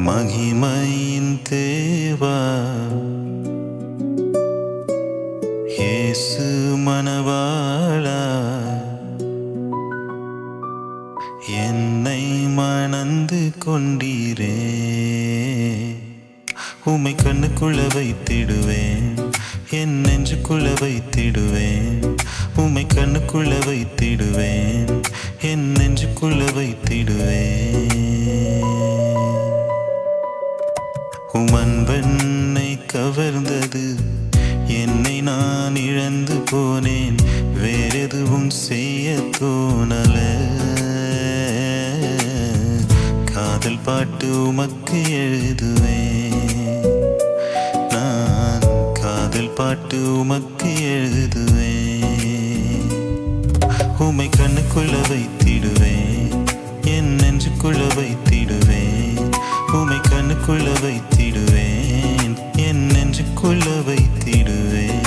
மகிமையின் தேவா இயேசு மணவாளா, என்னை மணந்து கொண்டீரே. உம்மை கண்ணுக்குள்ள வைத்திடுவேன், என் நெஞ்சுக்குள்ள வைத்திடுவேன். உம்மை கண்ணுக்குள்ள வைத்திடுவேன், என் நெஞ்சுக்குள்ள வைத்திடுவேன். உம் அன்பென்னை கவர்ந்தது, என்னை நான் இழந்து போனேன். வேறெதுவும் செய்ய தோணல. காதல் பாட்டு உமக்கு எழுதுவேன், நான் காதல் பாட்டு உமக்கு எழுதுவேன். உம்மை கண்ணுக்குள்ள வைத்திடுவேன், என் நெஞ்சுக்குள்ள வைத்திடுவேன். உம்மை கண்ணுக்குள்ள வைத்திடுவேன், என் நெஞ்சுக்குள்ள வைத்திடுவேன்.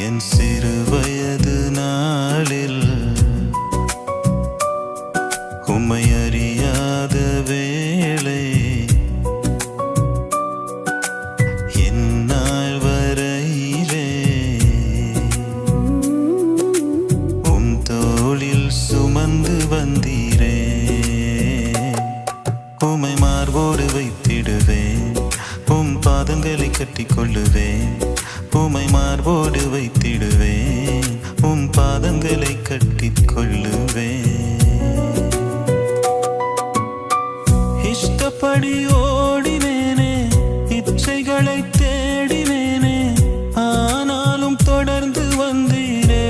என் சிறு வயது நாளில் உம்மை அறியாத வேளை, என்னால் வரையிலே உம் தோளில் சுமந்து வந்தீரே. உம்மை மார்போடு வைத்திடுவேன், உம் பாதங்களை கட்டிக்கொள்ளுவேன். உம்மை மார்போடு வைத்திடுவேன், உம் பாதங்களை கட்டிக்கொள்ளுவேன். இஷ்டப்படி ஓடினேனே, இச்சைகளை தேடினேனே, ஆனாலும் தொடர்ந்து வந்தீரே.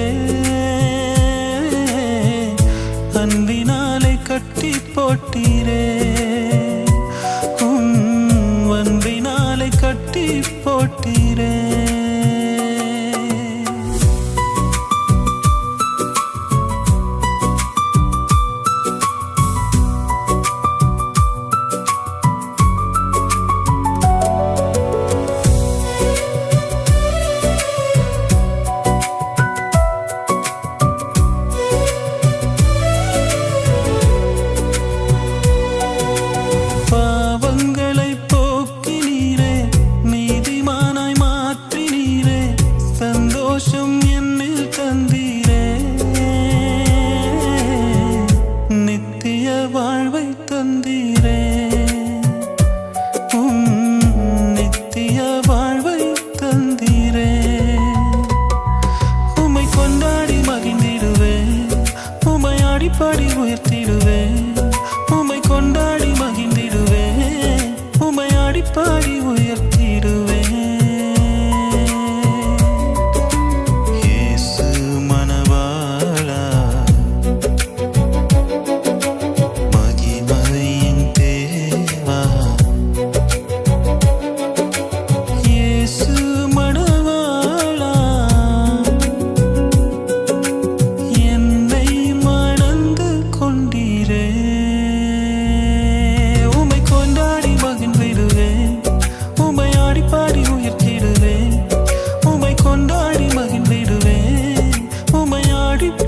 அன்பினாலே கட்டி போட்டீரே, உம் அன்பினாலே கட்டி போட்டீரே. வாழ்வை தந்தீரே, நித்திய வாழ்வை தந்தீரே. உம்மை கொண்டாடி மகிழ்ந்திடுவேன், உம்மை ஆடிப்பாடி உயர்த்திடுவேன். உம்மை கொண்டாடி மகிழ்ந்திடுவேன், உம்மை ஆடிப்பாடி உயர்த்திடுவேன்.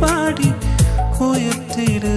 பாடி உயர்த்திடு.